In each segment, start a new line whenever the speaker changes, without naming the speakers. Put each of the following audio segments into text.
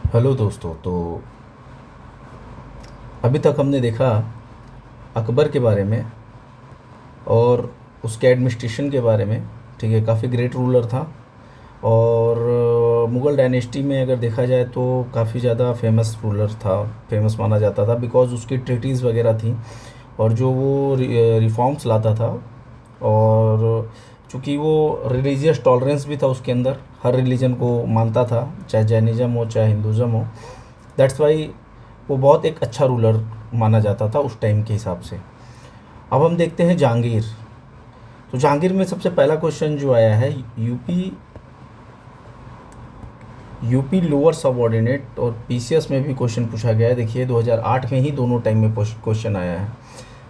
Hello दोस्तों। तो अभी तक हमने देखा अकबर के बारे में और उसके एडमिनिस्ट्रेशन के बारे में। ठीक है, काफ़ी ग्रेट रूलर था। और मुग़ल डायनेस्टी में अगर देखा जाए तो काफ़ी ज़्यादा फेमस रूलर था, फेमस माना जाता था बिकॉज़ उसकी ट्रीटीज़ वगैरह थी और जो वो रिफॉर्म्स लाता था। और चूँकि वो रिलीजियस टॉलरेंस भी था उसके अंदर, हर रिलीजन को मानता था, चाहे जैनिज़्म हो चाहे हिंदुज़्म हो। दैट्स वाई वो बहुत एक अच्छा रूलर माना जाता था उस टाइम के हिसाब से। अब हम देखते हैं जहांगीर। तो जहांगीर में सबसे पहला क्वेश्चन जो आया है, यूपी यूपी लोअर सबऑर्डिनेट और पीसीएस में भी क्वेश्चन पूछा गया है। देखिए 2008 में ही दोनों टाइम में क्वेश्चन आया है।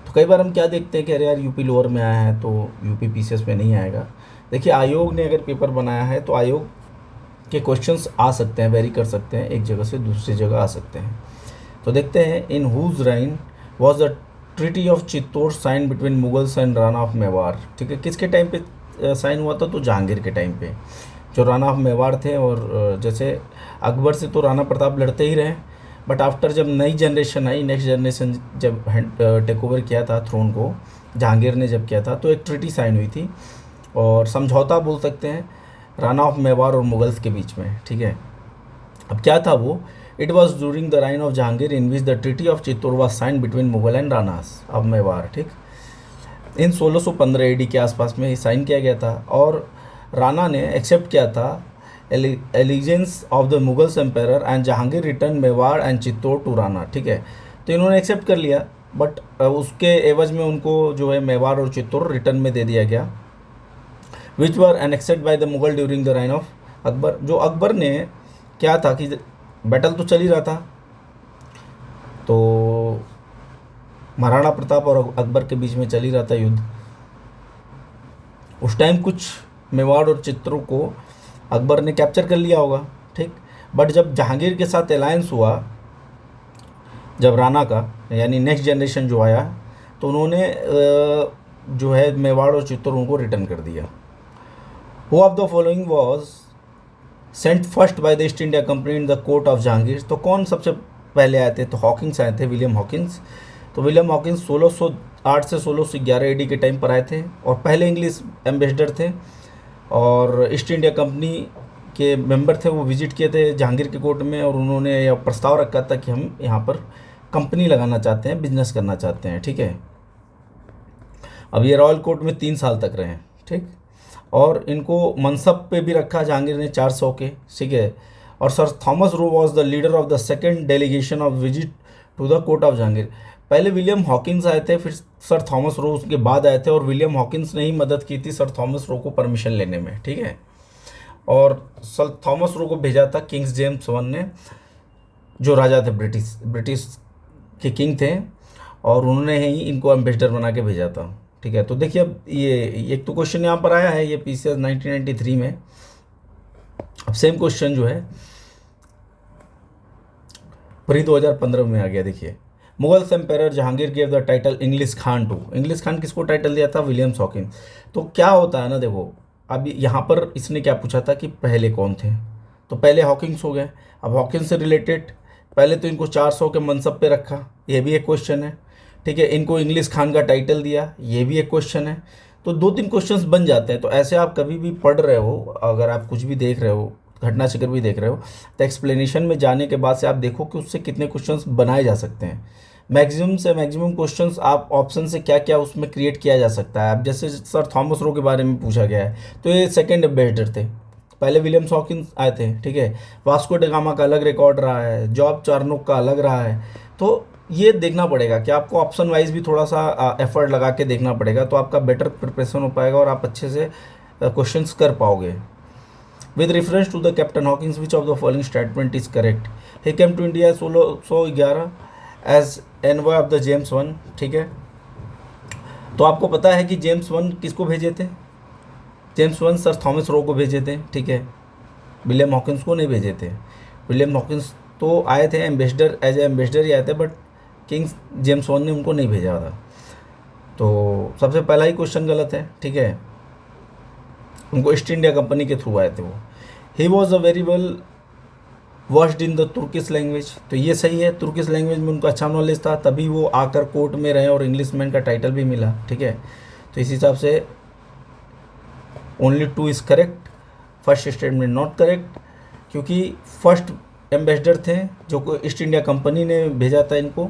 तो कई बार हम क्या देखते हैं कि अरे यार यूपी लोअर में आया है तो यूपी पीसीएस में नहीं आएगा। देखिए आयोग ने अगर पेपर बनाया है तो आयोग के क्वेश्चंस आ सकते हैं, वेरी कर सकते हैं, एक जगह से दूसरी जगह आ सकते हैं। तो देखते हैं, in whose reign was the treaty of Chittor sign between Mughals and Rana of Mewar. ठीक है, किसके टाइम पे साइन हुआ था? तो जहांगीर के टाइम पे। जो राणा ऑफ मेवाड़ थे और जैसे अकबर से तो राणा प्रताप लड़ते ही रहे, बट आफ्टर जब नई जनरेशन आई, नेक्स्ट जनरेशन जब टेक ओवर किया था थ्रोन को, जहांगीर ने जब किया था, तो एक ट्रीटी साइन हुई थी और समझौता बोल सकते हैं राणा ऑफ मेवाड़ और मुगल्स के बीच में। ठीक है, अब क्या था वो? It was during the reign of Jahangir in which the treaty of Chittor was sign between Mughal and Ranas of Mewar. ठीक, इन 1615 एडी के आसपास में साइन किया गया था और राणा ने एक्सेप्ट किया था allegiance of the Mughals empire and Jahangir return Mewar and Chittor to Rana. ठीक है, तो इन्होंने एक्सेप्ट कर लिया, बट उसके एवज में उनको जो है मेवाड़ और चित्तौड़ रिटर्न में दे दिया गया, which were annexed by the Mughal during the reign of Akbar. जो अकबर ने क्या था कि बैटल तो चल ही रहा था, तो महाराणा प्रताप और अकबर के बीच में चल ही रहा था युद्ध। उस टाइम कुछ मेवाड़ और चित्रों को अकबर ने कैप्चर कर लिया होगा। ठीक, बट जब जहांगीर के साथ अलायंस हुआ, जब राणा का यानी नेक्स्ट जनरेशन जो आया, तो उन्होंने जो है मेवाड़ और चित्तौड़ को रिटर्न कर दिया। Who of the following was sent first by the east India company in the court of Jahangir. तो कौन सबसे पहले आए थे? तो हॉकिंस आए थे, विलियम हॉकिंस। तो विलियम हॉकिंस 1608 से 1611 एडी के टाइम पर आए थे और पहले इंग्लिश एम्बेसडर थे और ईस्ट इंडिया कंपनी के मेंबर थे। वो विजिट किए थे जहांगीर के कोर्ट में और उन्होंने यह प्रस्ताव रखा था कि हम यहाँ पर कंपनी लगाना चाहते हैं, बिजनेस करना चाहते हैं। ठीक है, अब ये रॉयल कोर्ट में 3 साल तक रहे। ठीक, और इनको मनसब पे भी रखा जहांगीर ने 400 के। ठीक है, और sir Thomas Roe was the leader of the second delegation of visit to the court of Jahangir. पहले विलियम हॉकिंस आए थे, फिर सर थॉमस रो उसके बाद आए थे और विलियम हॉकिंस ने ही मदद की थी सर थॉमस रो को परमिशन लेने में। ठीक है, और सर थॉमस रो को भेजा था किंग्स जेम्स वन ने, जो राजा थे, ब्रिटिश ब्रिटिश के किंग थे, और उन्होंने ही इनको एम्बेसडर बना के भेजा था। ठीक है, तो देखिए अब ये एक तो क्वेश्चन यहाँ पर आया है, ये पीसीएस 1993 में। अब सेम क्वेश्चन जो है प्री 2015 में आ गया। देखिए, Mughals empire Jahangir gave the title English Khan to. English Khan किसको टाइटल दिया था? Williams Hawkins. तो क्या होता है ना, देखो अब यहाँ पर इसने क्या पूछा था कि पहले कौन थे, तो पहले हॉकिंस हो गए। अब हॉकिंस से रिलेटेड पहले तो इनको 400 के मनसब पे रखा, ये भी एक क्वेश्चन है। ठीक है, इनको इंग्लिश खान का टाइटल दिया, ये भी एक क्वेश्चन है। तो 2-3 क्वेश्चंस बन जाते हैं। तो ऐसे आप कभी भी पढ़ रहे हो, अगर आप कुछ भी देख रहे हो, घटना चक्र भी देख रहे हो, तो एक्सप्लेनेशन में जाने के बाद से आप देखो कि उससे कितने क्वेश्चंस बनाए जा सकते हैं। मैक्सिमम से मैक्सिमम क्वेश्चंस आप ऑप्शन से क्या क्या उसमें क्रिएट किया जा सकता है। अब जैसे सर थॉमस रो के बारे में पूछा गया है, तो ये सेकेंड एम्बेसडर थे, पहले विलियम्स हॉकिंस आए थे। ठीक है, वास्को ड गामा का अलग रिकॉर्ड रहा है, जॉब चार्नोक का अलग रहा है। तो ये देखना पड़ेगा कि आपको ऑप्शन वाइज भी थोड़ा सा एफर्ट लगा के देखना पड़ेगा, तो आपका बेटर प्रिपरेशन हो पाएगा और आप अच्छे से क्वेश्चंस कर पाओगे। With reference to the captain Hawkins which of the following statement is correct? He came to India 1611 as envoy of the James one. ठीक है, तो आपको पता है कि जेम्स वन किसको भेजे थे? जेम्स वन सर थॉमस रो को भेजे थे। ठीक है, विलियम हॉकिंस को नहीं भेजे थे। विलियम हॉकिंस तो आए थे एम्बेसडर, एज ए एम्बेसडर ही आए थे, बट किंग्स जेम्स वन ने उनको नहीं भेजा था। तो सबसे पहला ही क्वेश्चन गलत है। ठीक है, उनको ईस्ट इंडिया कंपनी के थ्रू आए थे वो। He was a very well versed in the Turkish language, तो ये सही है, तुर्किश लैंग्वेज में उनको अच्छा नॉलेज था, तभी वो आकर कोर्ट में रहे और इंग्लिशमैन का टाइटल भी मिला। ठीक है, तो इस हिसाब से only 2 is correct, first statement not correct, क्योंकि फर्स्ट एम्बेसडर थे जो को ईस्ट इंडिया कंपनी ने भेजा था इनको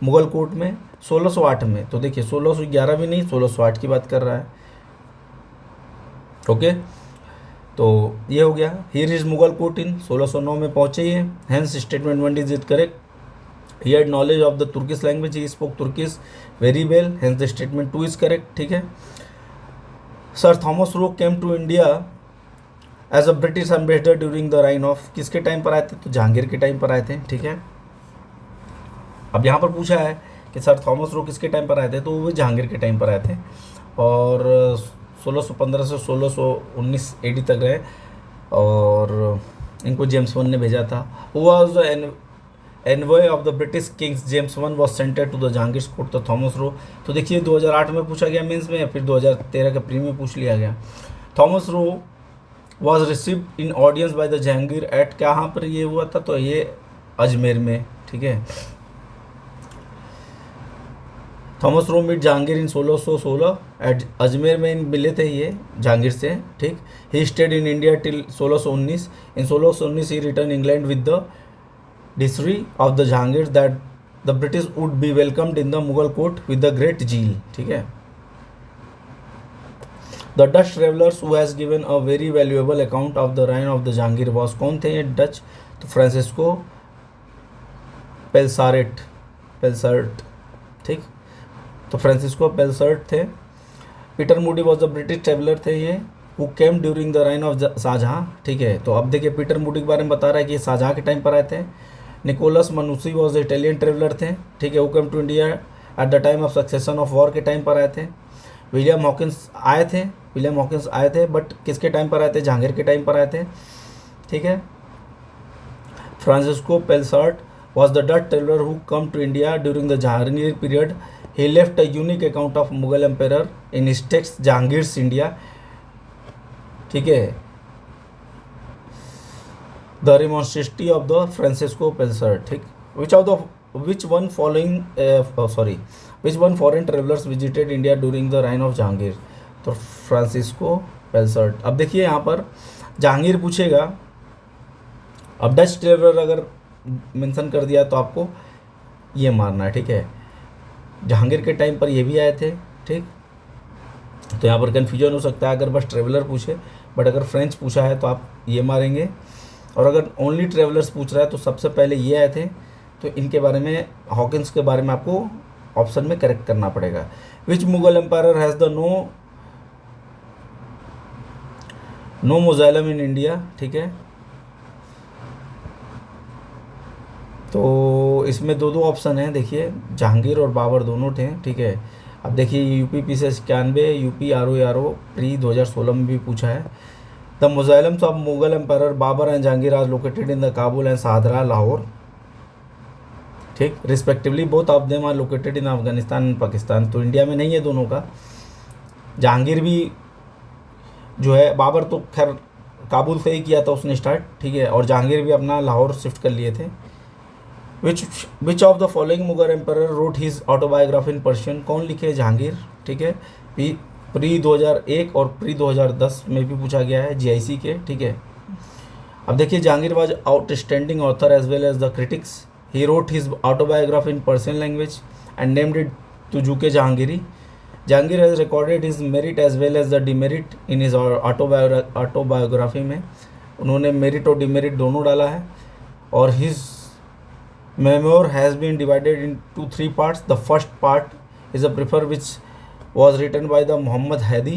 मुगल कोर्ट में 1608 में। तो देखिए 1611 भी नहीं, 1608 की बात कर रहा है। ओके, तो ये हो गया। Here is Mughal court in 1609 में पहुंचे ये, hence statement 1 is it correct. He had knowledge of the Turkish language, he spoke Turkish very well, hence the statement 2 is correct. ठीक है। Sir Thomas Roe came to India as a British ambassador during the reign of, किसके time पर आए थे? तो जहांगीर के time पर आए थे। ठीक है, अब यहाँ पर पूछा है कि सर थॉमस रो किसके टाइम पर आए थे, तो वो जहांगीर के टाइम पर आए थे और 1615 से 1619 एडी तक रहे और इनको जेम्स वन ने भेजा था। Was envoy of the British kings James one was sented to the Jahangir court. तो थॉमस रो, तो देखिए 2008 में पूछा गया मेंस में, फिर 2013 के प्री में पूछ लिया गया। Thomas Roe was received in audience by the Jahangir at, कहाँ पर ये हुआ था? तो ये अजमेर में। ठीक है, Thomas Roe meet Jahangir in 1616 at Ajmer में मिले थे ये जहांगीर से। ठीक, he stayed in India till 1619, in 1619 he return England with the decree of the Jahangir that the British would be welcomed in the Mughal court with the great zeal. ठीक है, the Dutch travellers who has given a very valuable account of the reign of the Jahangir was, कौन थे ये Dutch? तो Francisco पेल्सर्ट। ठीक, तो Francisco Pelsaert थे। Peter Mundy was the British traveller थे ये, who came during the reign of Shahjahan. ठीक है, तो अब देखिए पीटर मूडी के बारे में बता रहा है कि ये शाहजहाँ के टाइम पर आए थे। Nicholas Manucci was Italian traveller थे। ठीक है, who came to India at the time of succession of war के टाइम पर आए थे। विलियम हॉकिंस आए थे, बट किसके टाइम पर आए थे? जहांगीर के टाइम पर आए थे। ठीक है, Francisco Pelsaert was the Dutch traveller who came to India during the Jahangir period. He left a unique account of Mughal emperor in his text Jahangir's India. ठीक है, the remonstrance of the Francisco Pelser. ठीक, which one foreign travelers visited India during the reign of Jahangir? तो Francisco पेल्सर्ट। अब देखिए यहाँ पर जहांगीर पूछेगा, अब डच ट्रेवलर अगर मेंशन कर दिया तो आपको ये मारना है। ठीक है, जहांगीर के टाइम पर ये भी आए थे। ठीक, तो यहाँ पर कन्फ्यूजन हो सकता है अगर बस ट्रेवलर पूछे, बट अगर फ्रेंच पूछा है तो आप ये मारेंगे, और अगर ओनली ट्रेवलर्स पूछ रहा है तो सबसे पहले ये आए थे, तो इनके बारे में हॉकिंस के बारे में आपको ऑप्शन में करेक्ट करना पड़ेगा। Which Mughal empire has the no mausoleum in India. ठीक है, तो इसमें दो ऑप्शन हैं, देखिए जहांगीर और बाबर दोनों थे। ठीक है, अब देखिए UP PCS 91, UP RO pre 2016 में भी पूछा है। The mausoleums of Mughal empire Babur and Jahangir are located in the Kabul and Shahdara Lahore. ठीक, respectively both of them are located in Afghanistan and Pakistan. तो इंडिया में नहीं है दोनों का। जहांगीर भी जो है, बाबर तो खैर काबुल से ही किया था उसने स्टार्ट। ठीक है, और जहांगीर भी अपना लाहौर शिफ्ट कर लिए थे। Which of the following Mughal empire wrote his autobiography in Persian, कौन लिखे? जहांगीर। ठीक है, प्री 2001 और प्री 2010 में भी पूछा गया है GIC के। ठीक है, अब देखिए Jahangir was outstanding author as well as the critics. He wrote his autobiography in Persian language and named it Tuzuke Jahangiri. Jahangir has recorded his merit as well as the demerit in his autobiography में उन्होंने merit और demerit दोनों डाला है। और his memoir has been divided into 3 parts. The first part is a preface which was written by the Muhammad Hadi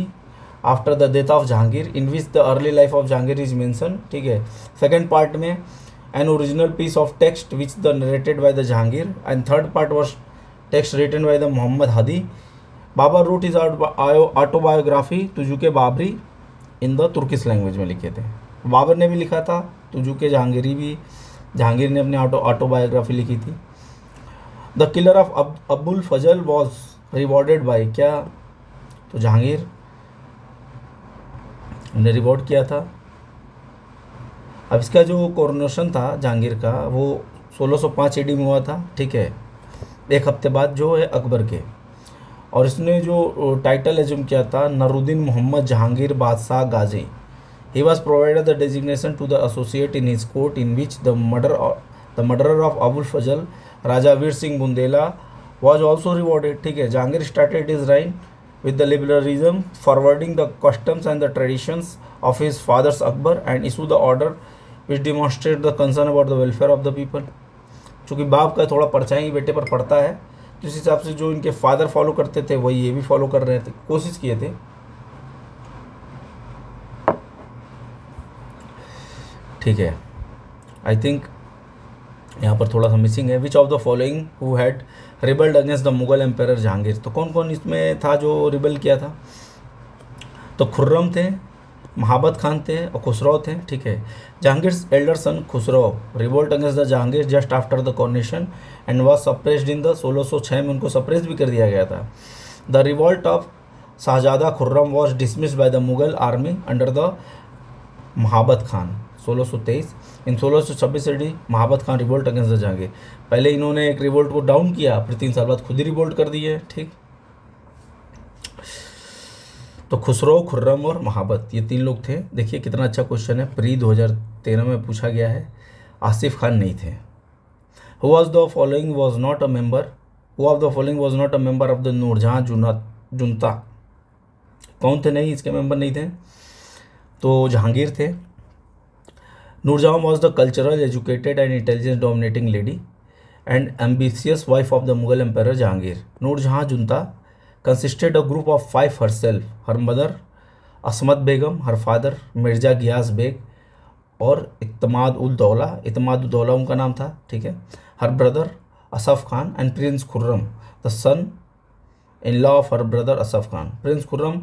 after the death of Jahangir, in which the early life of Jahangir is mentioned. ठीक है, second part में an original piece of text which the narrated by the Jahangir, and third part was text written by the Muhammad Hadi. Babar wrote his autobiography Tuzuke Babri in the Turkish language में लिखे थे। बाबर ने भी लिखा था, तुजुके जहांगीरी भी, जहांगीर ने अपनी ऑटोबायोग्राफी लिखी थी। The killer of Abul Fazl was rewarded by, क्या? तो जहांगीर ने रिवॉर्ड किया था। अब इसका जो कोरोनेशन था जहांगीर का वो 1605 ईडी में हुआ था, ठीक है, एक हफ्ते बाद जो है अकबर के। और इसने जो टाइटल एज्यूम किया था Naruddin Mohammad Jahangir Badshah Ghazi. He was provided the designation to the associate in his court in which the murderer of Abul Fazl Raja Vir Singh Bundela was also rewarded, ठीक है। Jahangir started his reign with the liberalism, forwarding the customs and the traditions of his father's Akbar and issued the order which demonstrated the concern about the welfare of the people। चूँकि बाप का थोड़ा परछाई बेटे पर पड़ता है, तो इस हिसाब से जो इनके फादर फॉलो करते थे वही ये भी फॉलो कर रहे थे, कोशिश किए थे, ठीक है। आई थिंक यहाँ पर थोड़ा सा मिसिंग है। Which of the following who had rebelled against the Mughal empire Jahangir, तो कौन कौन इसमें था जो रिबल किया था? तो खुर्रम थे, महाबत खान थे और खुसरो थे, ठीक है। Jahangir elder son Khusrau revolt against the Jahangir just after the coronation and was suppressed in the 1606 में उनको सप्रेस भी कर दिया गया था। The revolt of Shahzada Khurram was dismissed by the Mughal army under the Mahabat Khan 1623। In 1626 AD Mahabat Khan revolt against the Jahangir. पहले इन्होंने एक रिवोल्ट को डाउन किया, फिर 3 साल बाद खुद ही रिवोल्ट कर दिए, ठीक। तो खुसरो, खुर्रम और महाबत ये 3 लोग थे। देखिए कितना अच्छा क्वेश्चन है, प्री 2013 में पूछा गया है। आसिफ खान नहीं थे। Who of the following was not a member of the Nurjahan junta, कौन थे? नहीं, इसके मेंबर नहीं थे, तो जहांगीर थे। Nurjahan was the cultural, educated and intelligent dominating lady and ambitious wife of the Mughal empire Jahangir. Nurjahan junta consisted a group of 5 herself, her mother Asmat Begum, her father Mirza Ghiyas Beg और इत्माद उल दौला उनका नाम था, ठीक है। her brother Asaf Khan and prince Khurram the son in law of her brother Asaf Khan. Prince Khurram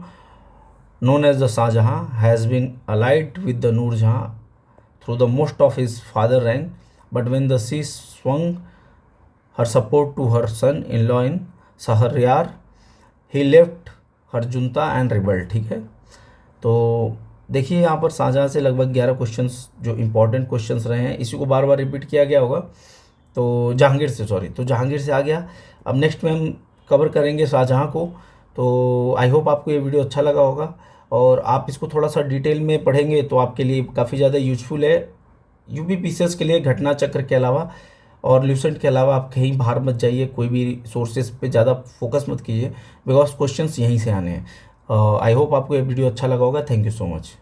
known as the Shahjahan has been allied with the Noor Jahan through the most of his father rank, but when the she swung her support to her son-in-law in Shahryar, he left her junta and rebel, ठीक है। तो देखिए यहाँ पर शाहजहाँ से लगभग 11 questions जो important questions रहे हैं, इसी को बार बार रिपीट किया गया होगा। तो जहांगीर से आ गया। अब नेक्स्ट में हम कवर करेंगे शाहजहाँ को। तो आई होप आपको ये वीडियो अच्छा लगा होगा और आप इसको थोड़ा सा डिटेल में पढ़ेंगे तो आपके लिए काफ़ी ज़्यादा यूजफुल है। यूपीपीसीएस के लिए घटना चक्र के अलावा और ल्यूसेंट के अलावा आप कहीं बाहर मत जाइए, कोई भी सोर्सेज पे ज़्यादा फोकस मत कीजिए, बिकॉज क्वेश्चंस यहीं से आने हैं। आई होप आपको ये वीडियो अच्छा लगा होगा। Thank you so much.